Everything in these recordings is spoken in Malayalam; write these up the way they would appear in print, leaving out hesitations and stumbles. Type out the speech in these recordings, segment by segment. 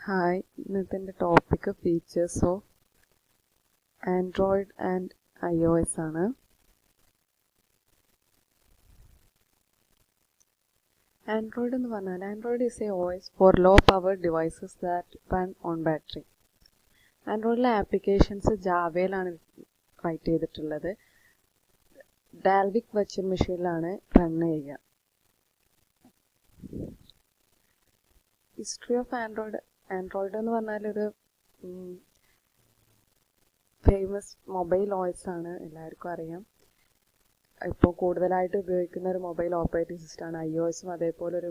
Hi, ഇന്നത്തെ topic features of Android and iOS ആണ്. ആൻഡ്രോയിഡ് എന്ന് പറഞ്ഞാൽ Android is a OS for low power devices that run on battery. ആൻഡ്രോയിഡിലെ ആപ്ലിക്കേഷൻസ് ജാവയിലാണ് റൈറ്റ് ചെയ്തിട്ടുള്ളത്. ഡാൽവിക് വെർച്വൽ മെഷീനിലാണ് റൺ ചെയ്യുക. ഹിസ്റ്ററി ഓഫ് ആൻഡ്രോയിഡ് എന്ന് പറഞ്ഞാൽ ഒരു ഫേമസ് മൊബൈൽ OS ആണ്, എല്ലാവർക്കും അറിയാം. ഇപ്പോൾ കൂടുതലായിട്ട് ഉപയോഗിക്കുന്ന ഒരു മൊബൈൽ ഓപ്പറേറ്റിംഗ് സിസ്റ്റമാണ്. iOSും അതേപോലെ ഒരു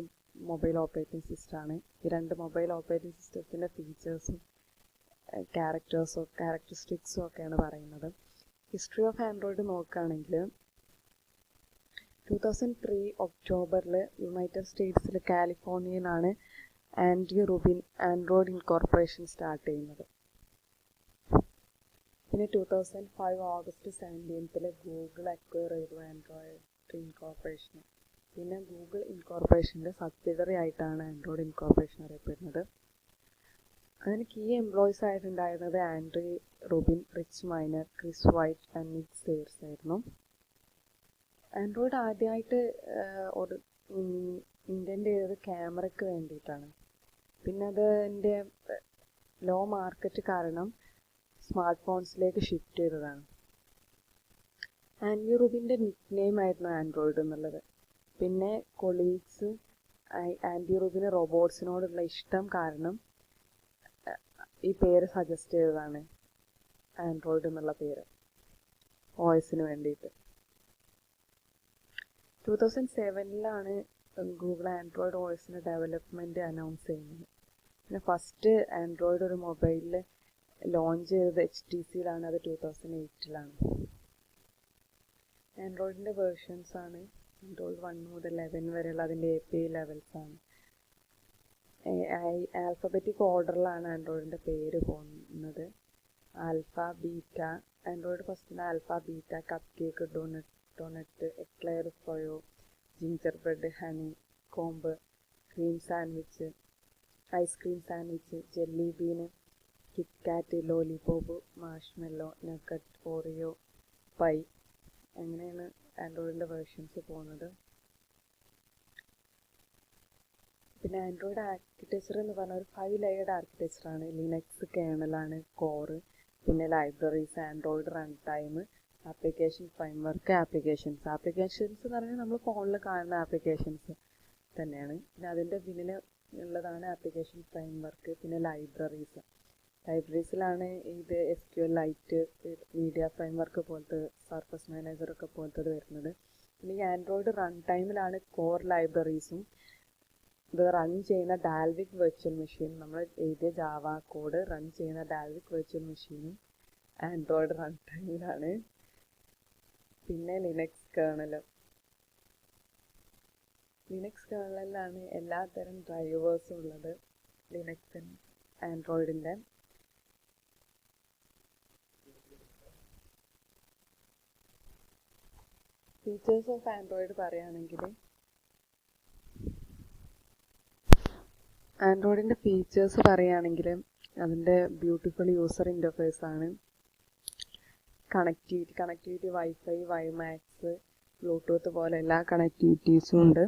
മൊബൈൽ ഓപ്പറേറ്റിംഗ് സിസ്റ്റമാണ്. ഈ രണ്ട് മൊബൈൽ ഓപ്പറേറ്റിംഗ് സിസ്റ്റത്തിൻ്റെ ഫീച്ചേഴ്സും ക്യാരക്ടറിസ്റ്റിക്സും ഒക്കെയാണ് പറയുന്നത്. ഹിസ്റ്ററി ഓഫ് ആൻഡ്രോയിഡ് നോക്കുകയാണെങ്കിൽ 2003 ഒക്ടോബറിൽ യുണൈറ്റഡ് സ്റ്റേറ്റ്സിൽ കാലിഫോർണിയയിലാണ് ആൻഡ്രോയിഡ് ഇൻകോർപ്പറേഷൻ സ്റ്റാർട്ട് ചെയ്യുന്നത്. പിന്നെ 2005 ഓഗസ്റ്റ് 17 ഗൂഗിൾ അക്വയർ ചെയ്തു ആൻഡ്രോയിഡ് ഇൻകോർപ്പറേഷൻ. പിന്നെ ഗൂഗിൾ ഇൻകോർപ്പറേഷൻ്റെ സബ്സിഡറി ആയിട്ടാണ് ആൻഡ്രോയിഡ് ഇൻകോർപ്പറേഷൻ അറിയപ്പെടുന്നത്. അതിന് കീ എംപ്ലോയീസ് ആയിട്ടുണ്ടായിരുന്നത് Andy Rubin, Rich Miner, Chris White and Nick Sears ആയിരുന്നു. ആൻഡ്രോയിഡ് ആദ്യമായിട്ട് ഒരു ഇൻറ്റൻറ്റ് ചെയ്തത് ക്യാമറയ്ക്ക് വേണ്ടിയിട്ടാണ്. പിന്നെ അതിൻ്റെ ലോ മാർക്കറ്റ് കാരണം സ്മാർട്ട് ഫോൺസിലേക്ക് ഷിഫ്റ്റ് ചെയ്തതാണ്. ആൻഡ്രി റൂബിൻ്റെ നിക്ക് നെയിം ആയിരുന്നു ആൻഡ്രോയിഡ് എന്നുള്ളത്. പിന്നെ കൊളീഗ്സ് ആൻഡ്രി റൂബിന് റോബോട്ട്സിനോടുള്ള ഇഷ്ടം കാരണം ഈ പേര് സജസ്റ്റ് ചെയ്തതാണ്, ആൻഡ്രോയിഡ് എന്നുള്ള പേര് OSന് വേണ്ടിയിട്ട്. 2007 ഗൂഗിൾ ആൻഡ്രോയിഡ് OSന് ഡെവലപ്മെൻറ്റ് അനൗൺസ് ചെയ്യുന്നത്. പിന്നെ ഫസ്റ്റ് ആൻഡ്രോയിഡ് ഒരു മൊബൈലിൽ ലോഞ്ച് ചെയ്തത് HTCയിലാണ്, അത് 2008 ആൻഡ്രോയിഡിൻ്റെ വേർഷൻസ് ആണ് ആൻഡ്രോയിഡ് 1 മുതൽ 11 വരെയുള്ള അതിൻ്റെ API ലെവൽസ് ആണ്. ആൽഫബറ്റിക് ഓർഡറിലാണ് ആൻഡ്രോയിഡിൻ്റെ പേര് പോകുന്നത്. Alpha, beta. ആൻഡ്രോയിഡ് ഫസ്റ്റിന് alpha, beta, cupcake, donut, eclair, froyo, gingerbread, honeycomb, cream sandwich, ice cream sandwich, jelly bean, KitKat, lollipop, marshmallow, nougat, Oreo, pie. അങ്ങനെയാണ് ആൻഡ്രോയിഡിൻ്റെ വേർഷൻസ് പോകുന്നത്. പിന്നെ ആൻഡ്രോയിഡ് ആർക്കിടെക്ചർ എന്ന് പറഞ്ഞാൽ ഒരു 5 ലെയർഡ് ആർക്കിടെക്ചറാണ്. ലിനക്സ് കേണലാണ് കോറ്, പിന്നെ libraries, Android run time, application framework, applications എന്ന് പറഞ്ഞാൽ നമ്മൾ ഫോണിൽ കാണുന്ന ആപ്ലിക്കേഷൻസ് തന്നെയാണ്. പിന്നെ അതിൻ്റെ പിന്നിൽ ഉള്ളതാണ് ആപ്ലിക്കേഷൻ ഫ്രെയിംവർക്ക്. പിന്നെ ലൈബ്രറീസിലാണ് ഇത് SQL ലൈറ്റ്, മീഡിയ ഫ്രെയിംവർക്ക് പോലത്തെ, സർഫസ് മാനേജറൊക്കെ പോലത്തത് വരുന്നത്. പിന്നെ ഈ ആൻഡ്രോയിഡ് റൺ ടൈമിലാണ് കോർ ലൈബ്രറീസും ഇത് റൺ ചെയ്യുന്ന ഡാൽവിക് വെർച്വൽ മെഷീൻ, നമ്മൾ എഴുതിയ ജാവ കോഡ് റൺ ചെയ്യുന്ന ഡാൽവിക് വെർച്വൽ മെഷീനും ആൻഡ്രോയിഡ് റൺ ടൈമിലാണ്. പിന്നെ ലിനക്സ് കേർണലിലാണ് എല്ലാത്തരം ഡ്രൈവേഴ്സും ഉള്ളത്. ലിനക്സ് ആൻഡ്രോയിഡിൻ്റെ ഫീച്ചേഴ്സ് ഓഫ് ആൻഡ്രോയിഡ് പറയുകയാണെങ്കിൽ ആൻഡ്രോയിഡിൻ്റെ ഫീച്ചേഴ്സ് പറയുകയാണെങ്കിൽ അതിൻ്റെ ബ്യൂട്ടിഫുൾ യൂസർ ഇൻ്റർഫേസ് ആണ്. കണക്ടിവിറ്റി വൈഫൈ, വൈമാക്സ്, ബ്ലൂടൂത്ത് പോലെ എല്ലാ കണക്ടിവിറ്റീസും ഉണ്ട്.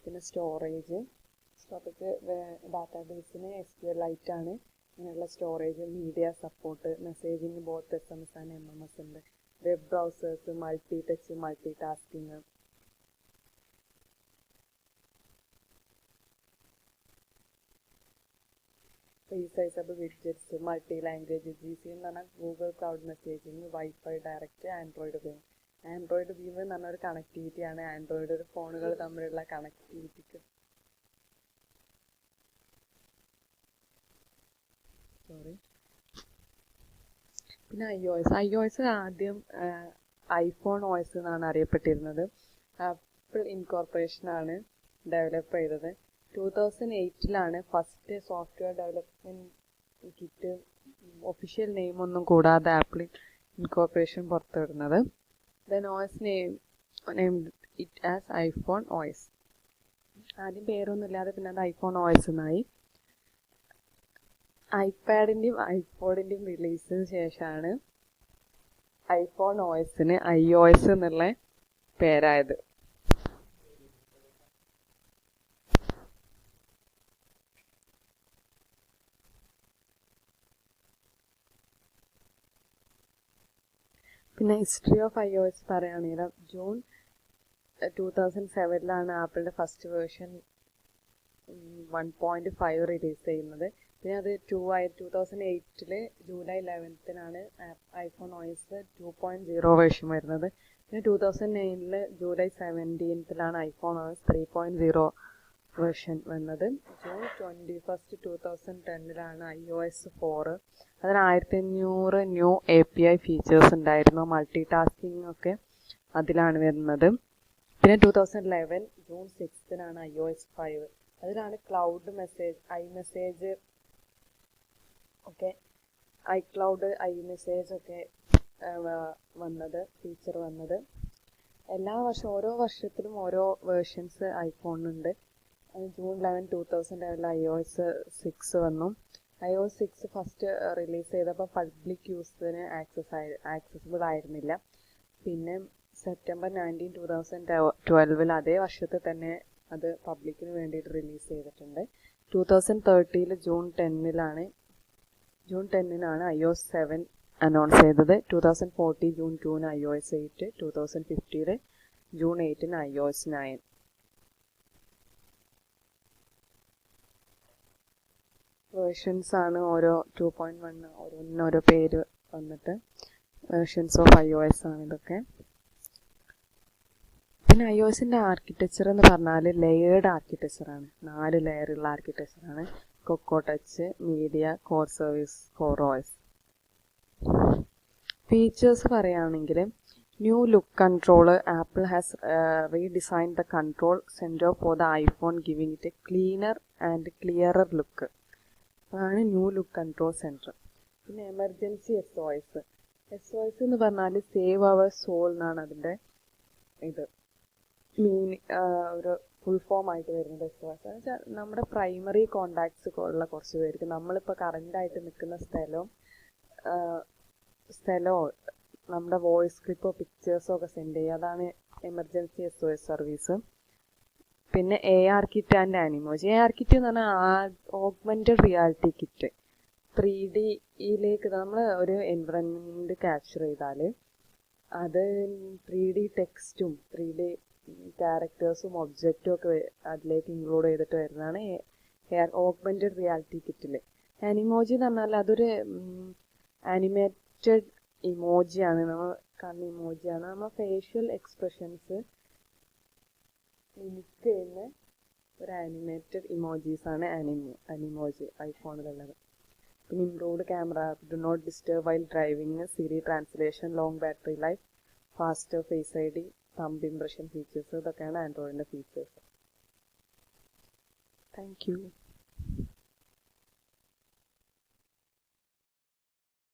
പിന്നെ സ്റ്റോറേജ് ഡാറ്റാബേസിന് SQL ലൈറ്റ് ആണ്. അങ്ങനെയുള്ള storage, media support, messaging both SMS and MMS ഉണ്ട്. Web browsers, multi touch, multi tasking. Resizable widgets, multi language, GC എന്ന് പറഞ്ഞാൽ Google cloud messaging, wifi direct, Android beam എന്ന് പറഞ്ഞ ഒരു കണക്ടിവിറ്റിയാണ്. ആൻഡ്രോയിഡ് ഫോണുകൾ തമ്മിലുള്ള കണക്ടിവിറ്റിക്ക് പിന്നെ iOS ആദ്യം ഐഫോൺ OS എന്നാണ് അറിയപ്പെട്ടിരുന്നത്. ആപ്പിൾ ഇൻകോർപ്പറേഷനാണ് ഡെവലപ്പ് ചെയ്തത്. 2008 first software development kit official നെയിമൊന്നും കൂടാതെ ആപ്പിൾ ഇൻകോർപ്പറേഷൻ പുറത്തുവിടുന്നത്. Then OS named it as iPhone OS. ആദ്യം പേരൊന്നും ഇല്ലാതെ പിന്നെ അത് iPhone OS എന്നായി. ഐപാഡിൻ്റെയും ഐപോഡിൻ്റെയും റിലീസിന് ശേഷമാണ് ഐഫോൺ OSന് iOS എന്നുള്ള പേരായത്. പിന്നെ ഹിസ്റ്ററി ഓഫ് iOS പറയുകയാണെങ്കിൽ ജൂൺ 2007 ആപ്പിളിൻ്റെ ഫസ്റ്റ് വേർഷൻ 1.5 റിലീസ് ചെയ്യുന്നത്. പിന്നെ അത് 2008 ജൂലൈ 11 ഐഫോൺ OS 2.0 വേർഷൻ വരുന്നത്. പിന്നെ 2009 ജൂലൈ 17 ഐഫോൺ OS 3.0 വേർഷൻ വന്നത്. June 21 2010 iOS 4. അതിന് 1500 ന്യൂ API ഫീച്ചേഴ്സ് ഉണ്ടായിരുന്നു. മൾട്ടി ടാസ്കിങ് ഒക്കെ അതിലാണ് വരുന്നത്. പിന്നെ 2011 ജൂൺ 6 iOS 5. അതിലാണ് ക്ലൗഡ് മെസ്സേജ് iMessage ഒക്കെ iCloud iMessage ഒക്കെ വന്നത്, ഫീച്ചർ വന്നത്. ഓരോ വർഷത്തിലും ഓരോ വേർഷൻസ് ഐഫോണിനുണ്ട്. ജൂൺ 11 2011 iOS 6 വന്നു. iOS 6 ഫസ്റ്റ് റിലീസ് ചെയ്തപ്പോൾ പബ്ലിക് യൂസിന് ആക്സസിബിൾ ആയിരുന്നില്ല. പിന്നെ സെപ്റ്റംബർ 19 2012 അതേ വർഷത്തിൽ തന്നെ അത് പബ്ലിക്കിന് വേണ്ടിയിട്ട് റിലീസ് ചെയ്തിട്ടുണ്ട്. 2013 ജൂൺ 10 iOS 7 അനൗൺസ് ചെയ്തത്. 2014 June 2 iOS 8. 2015 June 8 iOS 9. Versions ആണ് ഓരോ 2.1 ഓരോ പേര് വന്നിട്ട് വേർഷൻസ് ഓഫ് iOS ആണ് ഇതൊക്കെ. പിന്നെ iOSൻ്റെ ആർക്കിടെക്ചർ എന്ന് പറഞ്ഞാൽ ലെയേർഡ് ആർക്കിടെക്ചറാണ്. 4 ലെയറുള്ള ആർക്കിടെക്ചറാണ്. Cocoa touch, media, core service, core OS. Features പറയുകയാണെങ്കിൽ new look control. Apple has redesigned the control centre for the iPhone giving it a cleaner and clearer look. അതാണ് ന്യൂ ലുക്ക് കൺട്രോൾ സെൻറ്റർ. പിന്നെ എമർജൻസി SOS എന്ന് പറഞ്ഞാൽ സേവ് അവർ സോൾ എന്നാണ് അതിൻ്റെ ഒരു ഫുൾ ഫോം ആയിട്ട് വരുന്നത്. SOS എന്ന് വെച്ചാൽ നമ്മുടെ പ്രൈമറി കോണ്ടാക്ട്സ് ഉള്ള കുറച്ച് പേർക്ക് നമ്മളിപ്പോൾ കറൻ്റായിട്ട് നിൽക്കുന്ന സ്ഥലവും നമ്മുടെ വോയിസ് ക്ലിപ്പോ പിക്ചേഴ്സോ ഒക്കെ സെൻഡ് ചെയ്യുക. അതാണ് എമർജൻസി SOS സർവീസ്. പിന്നെ AR kit and Animoji. AR kit എന്ന് പറഞ്ഞാൽ ഓഗ്മെൻറ്റഡ് റിയാലിറ്റി കിറ്റ്. 3Dയിലേക്ക് നമ്മൾ ഒരു എൻവറോൺമെൻറ്റ് ക്യാപ്ചർ ചെയ്താൽ അത് 3D ടെക്സ്റ്റും 3D ക്യാരക്ടേഴ്സും ഒബ്ജക്റ്റും ഒക്കെ അതിലേക്ക് ഇൻക്ലൂഡ് ചെയ്തിട്ട് വരുന്നതാണ് ഓഗ്മെൻറ്റഡ് റിയാലിറ്റി കിറ്റിൽ. ആനിമോജി എന്ന് പറഞ്ഞാൽ അതൊരു ആനിമേറ്റഡ് ഇമോജിയാണ്. ഇമോജിയാണ് നമ്മൾ ഫേഷ്യൽ എക്സ്പ്രഷൻസ് മിമിക് ചെയ്യുന്ന ഒരു ആനിമേറ്റഡ് ഇമോജീസാണ് അനിമോജി ഐഫോണിലുള്ളത്. പിന്നെ improved camera, do not disturb while driving, Siri translation, long battery life, faster face ID, thumb impression features. ഇതൊക്കെയാണ് ആൻഡ്രോയിഡിൻ്റെ ഫീച്ചേഴ്സ്. Thank you.